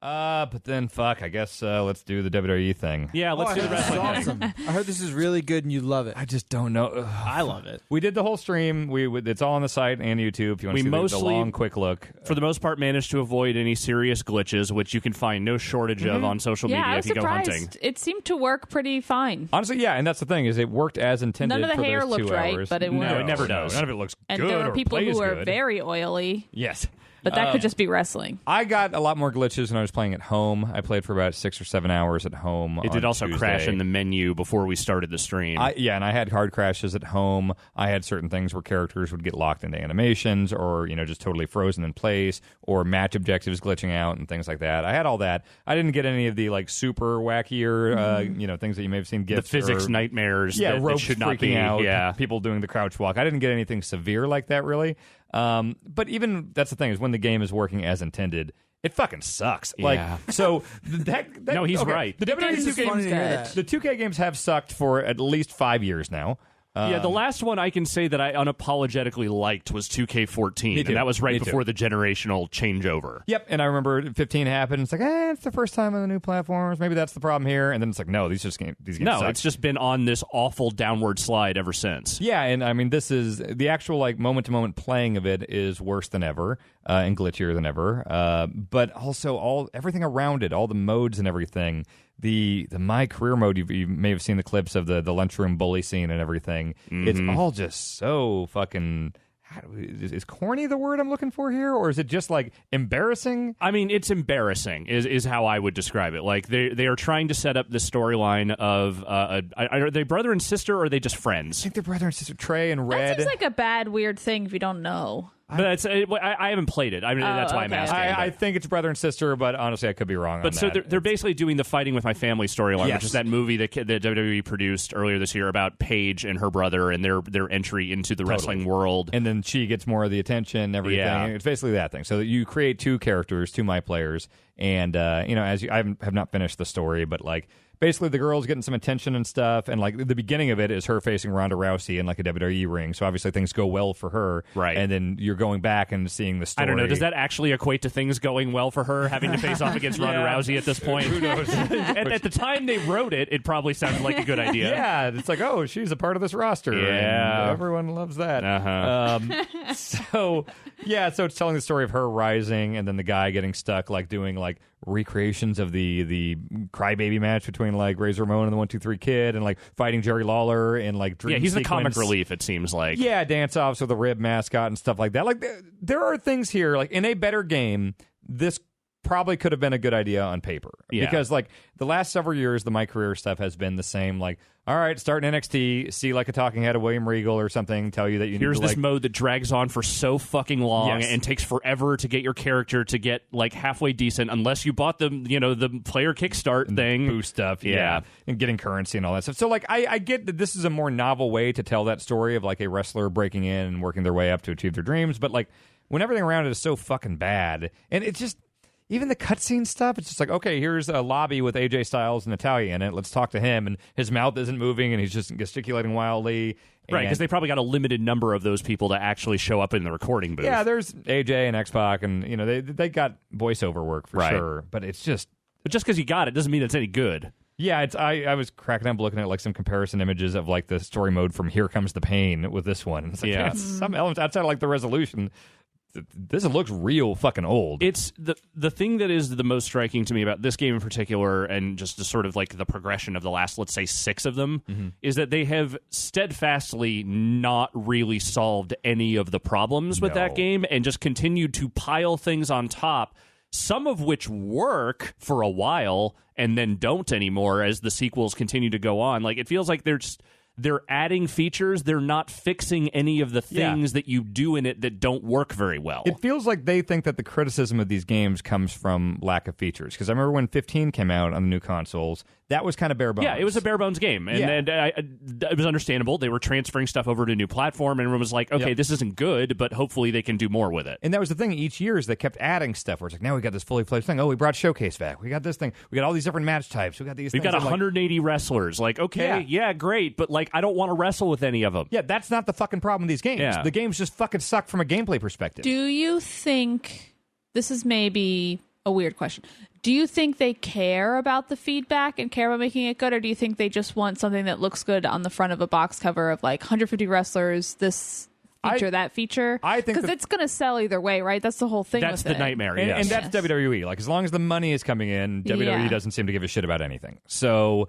But then, fuck, I guess let's do the WWE thing. Yeah, let's do the wrestling awesome. thing. I heard this is really good and you love it. I just don't know. I love it. We did the whole stream. It's all on the site and YouTube if you want to see the long, quick look. For the most part, managed to avoid any serious glitches, which you can find no shortage of on social media if you go hunting. It seemed to work pretty fine. Honestly, yeah, and that's the thing, is it worked as intended. None of the for hair those looked 2 right, hours. but it worked. No, it never does. None of it looks And good there are or people plays who are good. very oily. Yes. But that could just be wrestling. I got a lot more glitches when I was playing at home. I played for about 6 or 7 hours at home. It did also Tuesday. crash in the menu before we started the stream. And I had hard crashes at home. I had certain things where characters would get locked into animations or, just totally frozen in place, or match objectives glitching out and things like that. I had all that. I didn't get any of the super wackier, things that you may have seen. The physics nightmares that ropes should not freaking be. out, Yeah. people doing the crouch walk. I didn't get anything severe like that, really. But even that's the thing, is when the game is working as intended, it fucking sucks. Yeah. So No, he's right. The WWE It's 2K funny to hear games, that. the 2K games have sucked for at least 5 years now. The last one I can say that I unapologetically liked was 2K14, Me too. and that was right Me too. before the generational changeover. Yep, and I remember 15 happened. It's like, it's the first time on the new platforms. Maybe that's the problem here. And then it's like, no, these games No, suck. it's just been on this awful downward slide ever since. Yeah, and I mean, this is the actual moment-to-moment playing of it is worse than ever and glitchier than ever. But also everything around it, all the modes and everything. The My Career mode, you may have seen the clips of the lunchroom bully scene and everything. Mm-hmm. It's all just so fucking... Is corny the word I'm looking for here, or is it just embarrassing? I mean, it's embarrassing is how I would describe it. Like they are trying to set up the storyline of are they brother and sister, or are they just I friends? think they're brother and sister, Trey and Red. That seems like a bad, weird thing if you don't know. But I haven't played it. I mean, that's why I'm okay. asking. I think it's brother and sister, but honestly, I could be wrong But on so that. they're basically doing the Fighting with My Family storyline, Yes. which is that movie that WWE produced earlier this year about Paige and her brother and their entry into the wrestling world. And then she gets more of the attention and everything. Yeah. It's basically that thing. So you create 2 characters, 2 My Players, and I have not finished the story, but basically the girl's getting some attention and stuff, and the beginning of it is her facing Ronda Rousey in a WWE ring. So obviously things go well for her, right? And then you're going back and seeing the story. I don't know. Does that actually equate to things going well for her, having to face off against Ronda Rousey at this point? Who knows? At the time they wrote it, it probably sounded like a good idea. Yeah, it's like, oh, she's a part of this roster. Yeah. and everyone loves that. Uh-huh. So it's telling the story of her rising, and then the guy getting stuck, doing recreations of the crybaby match between Razor Ramon and the 1-2-3 Kid, and fighting Jerry Lawler and dream he's the comic sequence. relief. It seems like Dance offs with the rib mascot and stuff like that. There are things here in a better game. This probably could have been a good idea on paper. Yeah. Because the last several years, the My Career stuff has been the same. All right, start in NXT, see a talking head of William Regal or something, tell you that you here's need to this mode that drags on for so fucking long Yes. and takes forever to get your character to get halfway decent, unless you bought the player kickstart thing, boost stuff, Yeah. and getting currency and all that stuff. So I get that this is a more novel way to tell that story of a wrestler breaking in and working their way up to achieve their dreams, but when everything around it is so fucking bad, and it's just. Even the cutscene stuff, it's just okay, here's a lobby with AJ Styles and Natalya in it. Let's talk to him. And his mouth isn't moving, and he's just gesticulating wildly. Right, because they probably got a limited number of those people to actually show up in the recording booth. Yeah, there's AJ and X-Pac, and they got voiceover work for sure. But it's just... But just because you got it doesn't mean it's any good. Yeah, I was cracking up looking at some comparison images of the story mode from Here Comes the Pain with this one. It's some elements outside of the resolution... This looks real fucking old. It's the thing that is the most striking to me about this game in particular, and just the sort of the progression of the last, let's say, 6 of them, is that they have steadfastly not really solved any of the problems with that game, and just continued to pile things on top, some of which work for a while and then don't anymore as the sequels continue to go on. It feels like they're adding features. They're not fixing any of the things that you do in it that don't work very well. It feels like they think that the criticism of these games comes from lack of features. Because I remember when 15 came out on the new consoles, that was kind of bare bones. Yeah, it was a bare bones game. And it was understandable. They were transferring stuff over to a new platform, and everyone was like, okay, this isn't good, but hopefully they can do more with it. And that was the thing. Each year is they kept adding stuff where it's now we got this fully fledged thing. Oh, we brought Showcase back. We got this thing. We got all these different match types. We got these We've things. got 180 wrestlers. Okay, great, but I don't want to wrestle with any of them. Yeah, that's not the fucking problem with these games. Yeah. The games just fucking suck from a gameplay perspective. Do you think this is maybe a weird question. Do you think they care about the feedback and care about making it good, or do you think they just want something that looks good on the front of a box cover of like 150 wrestlers, this feature, that feature? I think because it's going to sell either way, right? That's the whole thing. That's with the nightmare, And, yes. and that's WWE. Like, as long as the money is coming in, WWE doesn't seem to give a shit about anything. So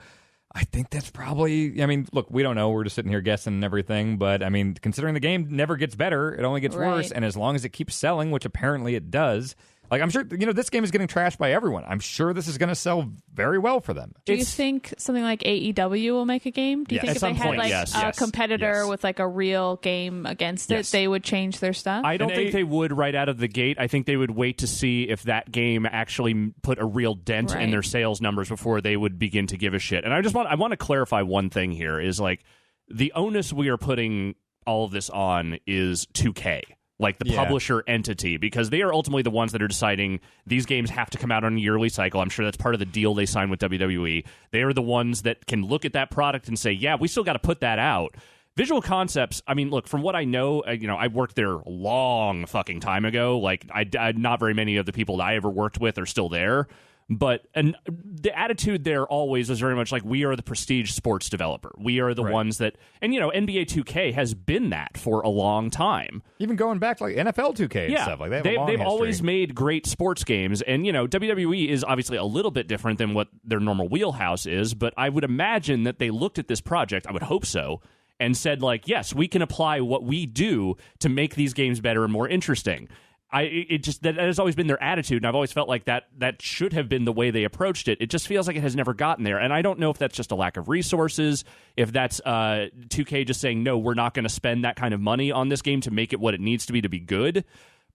I think that's probably, I mean, look, we don't know. We're just sitting here guessing and everything. But, I mean, considering the game never gets better, it only gets worse. And as long as it keeps selling, which apparently it does, like, I'm sure, this game is getting trashed by everyone. I'm sure this is going to sell very well for them. Do you think something like AEW will make a game? Do you think At if they some had point, a competitor with like a real game against it, they would change their stuff? I don't think they would right out of the gate. I think they would wait to see if that game actually put a real dent in their sales numbers before they would begin to give a shit. And I want to clarify one thing here is like the onus we are putting all of this on is 2K. Like the publisher entity, because they are ultimately the ones that are deciding these games have to come out on a yearly cycle. I'm sure that's part of the deal they signed with WWE. They are the ones that can look at that product and say, yeah, we still got to put that out. Visual Concepts, I mean, look, from what I know, I worked there a long fucking time ago. Like, I not very many of the people that I ever worked with are still there. But the attitude there always was very much like, we are the prestige sports developer. We are the ones that, and NBA 2K has been that for a long time. Even going back to like NFL 2K and stuff like that. They've always made great sports games. And, WWE is obviously a little bit different than what their normal wheelhouse is. But I would imagine that they looked at this project, I would hope so, and said, like, yes, we can apply what we do to make these games better and more interesting. That has always been their attitude, and I've always felt like that should have been the way they approached it. It just feels like it has never gotten there, and I don't know if that's just a lack of resources, if that's 2K just saying, no, we're not going to spend that kind of money on this game to make it what it needs to be good.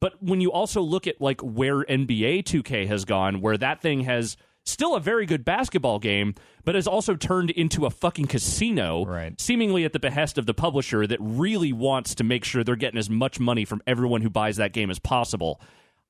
But when you also look at like where NBA 2K has gone, where that thing has still a very good basketball game, but has also turned into a fucking casino, seemingly at the behest of the publisher that really wants to make sure they're getting as much money from everyone who buys that game as possible.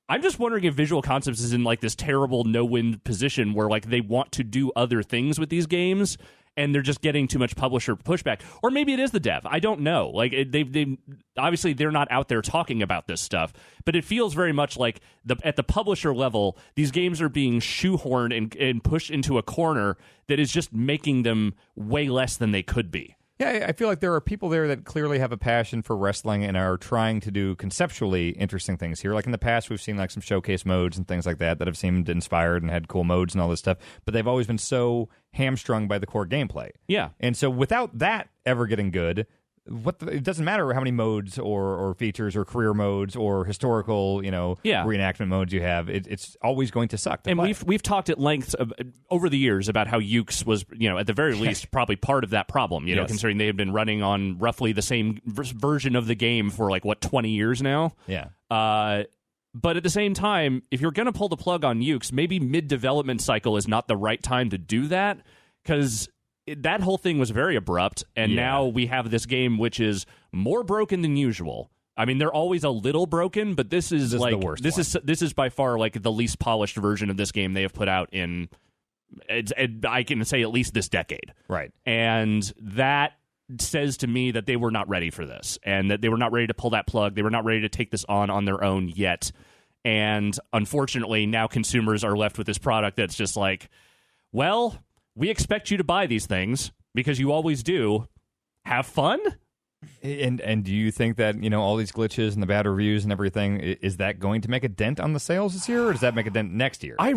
I'm just wondering if Visual Concepts is in like this terrible no-win position where like they want to do other things with these games and they're just getting too much publisher pushback. Or maybe it is the dev. I don't know. Like they obviously they're not out there talking about this stuff, but it feels very much like at the publisher level, these games are being shoehorned and pushed into a corner that is just making them way less than they could be. Yeah, I feel like there are people there that clearly have a passion for wrestling and are trying to do conceptually interesting things here. Like in the past, we've seen like some showcase modes and things like that have seemed inspired and had cool modes and all this stuff, but they've always been so hamstrung by the core gameplay. Yeah. And so without that ever getting good, it doesn't matter how many modes or features or career modes or historical, reenactment modes you have. It's always going to suck. And we've talked at length over the years about how Ukes was, at the very least, probably part of that problem. Considering they have been running on roughly the same version of the game for 20 years now. Yeah. But at the same time, if you're going to pull the plug on Ukes, maybe mid-development cycle is not the right time to do that, because that whole thing was very abrupt, and now we have this game which is more broken than usual. I mean, they're always a little broken, but this is like the worst. This is by far like the least polished version of this game they have put out in, I can say, at least this decade. Right. And that says to me that they were not ready for this, and that they were not ready to pull that plug. They were not ready to take this on their own yet. And unfortunately, now consumers are left with this product that's just like, well, we expect you to buy these things because you always do. Have fun? And do you think that, all these glitches and the bad reviews and everything, is that going to make a dent on the sales this year, or does that make a dent next year? I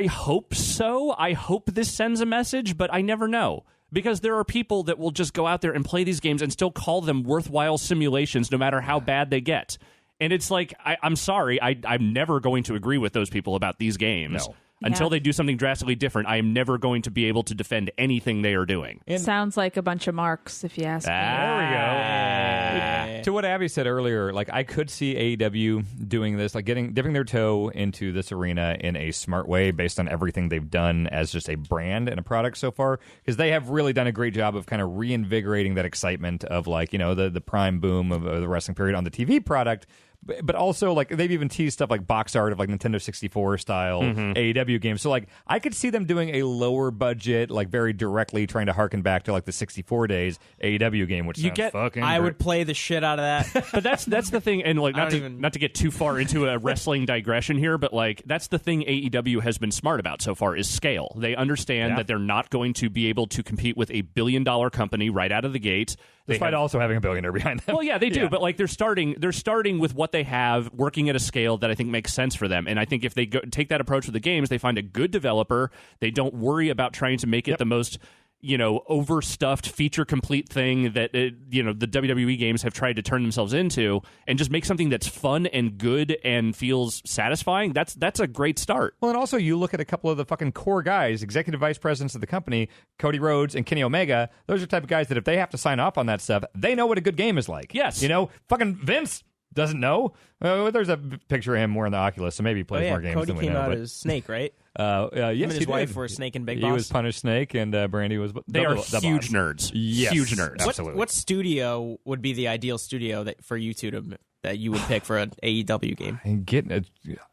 hope so. I hope this sends a message, but I never know. Because there are people that will just go out there and play these games and still call them worthwhile simulations no matter how bad they get. And it's like, I'm sorry, I'm never going to agree with those people about these games. No. Until they do something drastically different, I am never going to be able to defend anything they are doing. Sounds like a bunch of marks, if you ask me. There we go. To what Abby said earlier, I could see AEW doing this, dipping their toe into this arena in a smart way based on everything they've done as just a brand and a product so far, because they have really done a great job of kind of reinvigorating that excitement of the prime boom of the wrestling period on the TV product. but also like they've even teased stuff like box art of like Nintendo 64 style AEW games. So like I could see them doing a lower budget, like very directly trying to harken back to like the 64 days AEW game, which sounds fucking I great. would play the shit out of that. But that's the thing, and like not to get too far into a wrestling digression here, but like that's the thing AEW has been smart about so far is scale. They understand that they're not going to be able to compete with a billion-dollar company right out of the gate. Despite also having a billionaire behind them. Well, yeah, they do, but like they're starting with what they have, working at a scale that I think makes sense for them. And I think if they take that approach with the games, they find a good developer. They don't worry about trying to make it the most overstuffed, feature complete thing that the WWE games have tried to turn themselves into, and just make something that's fun and good and feels satisfying. That's a great start. Well, and also you look at a couple of the fucking core guys, executive vice presidents of the company, Cody Rhodes and Kenny Omega. Those are the type of guys that if they have to sign off on that stuff, they know what a good game is like. Yes. Fucking Vince doesn't know. There's a picture of him wearing the Oculus, so maybe he plays more games Cody than we came know. out but, as Snake, right? yes, Him and his he wife did. were Snake and Big He Boss. was Punished Snake, and Brandy was. They are the huge boss. nerds. Yes, Huge nerds. absolutely. What studio would be the ideal studio for you two that you would pick for an AEW game? And getting it,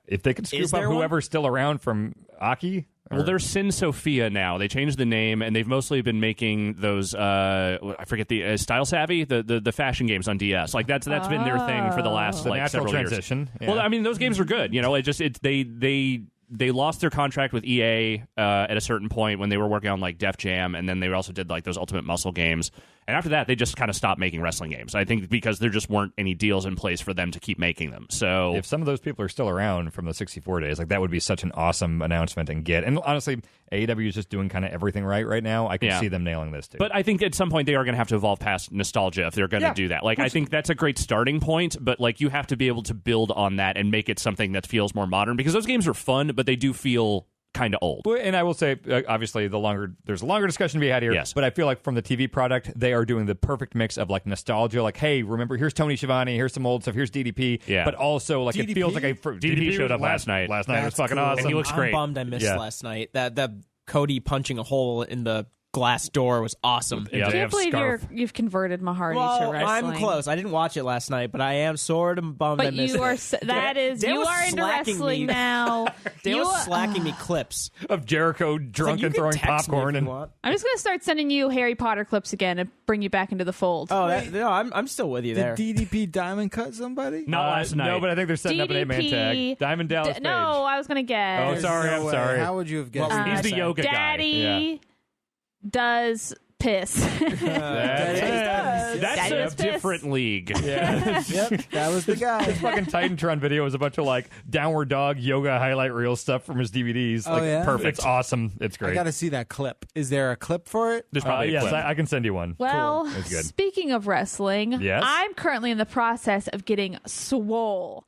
if they could Is scoop up there one? whoever's still around from Aki. Well, they're Sin Sophia now. They changed the name, and they've mostly been making those. I forget the Style Savvy, the fashion games on DS. Like that's been their thing for the last The natural several transition. years. Well, I mean, those games are good. They lost their contract with EA at a certain point when they were working on like Def Jam, and then they also did like those Ultimate Muscle games. And after that, they just kind of stopped making wrestling games. I think because there just weren't any deals in place for them to keep making them. So if some of those people are still around from the 64 days, like that would be such an awesome announcement and get. And honestly, AEW is just doing kind of everything right now. I can see them nailing this too. But I think at some point they are going to have to evolve past nostalgia if they're going to do that. Like I think that's a great starting point, but like you have to be able to build on that and make it something that feels more modern because those games are fun, but they do feel kind of old. And I will say, obviously, there's a longer discussion to be had here. Yes. But I feel like from the TV product, they are doing the perfect mix of like nostalgia, like, hey, remember, here's Tony Schiavone, here's some old stuff, here's DDP. Yeah. But also, like, it feels like DDP showed up last night. Last night it was fucking Cool. awesome. And he looks I'm great. bummed I missed last night. That Cody punching a hole in the glass door was awesome. Yeah, I they can't have believe scarf. you've converted Mahardy to Well, wrestling. I'm close. I didn't watch it last night, but I am sort of bummed I But missed you are it. you was are into slacking wrestling me. now. They You- were slacking me clips. Of Jericho drunk You and can throwing text me popcorn if and you want. I'm just gonna start sending you Harry Potter clips again and bring you back into the fold. Oh, no, I'm still with you there. Did DDP Diamond cut somebody? Not last night. No, but I think they're setting up an 8-man tag. Diamond Dallas Page. No, I was gonna guess. Oh, sorry, No I'm way. sorry. How would you have guessed? He's the that? yoga guy. Daddy does piss. That's That's Daddy a was pissed. different league. Yeah. Yep, that was the guy. Fucking Titantron video was a bunch of like downward dog yoga highlight reel stuff from his DVDs. Oh, Like, yeah? perfect. It's awesome. It's great. I got to see that clip. Is there a clip for it? There's probably a yes, clip. I can send you one. Well, That's good. speaking of wrestling, Yes? I'm currently in the process of getting swole.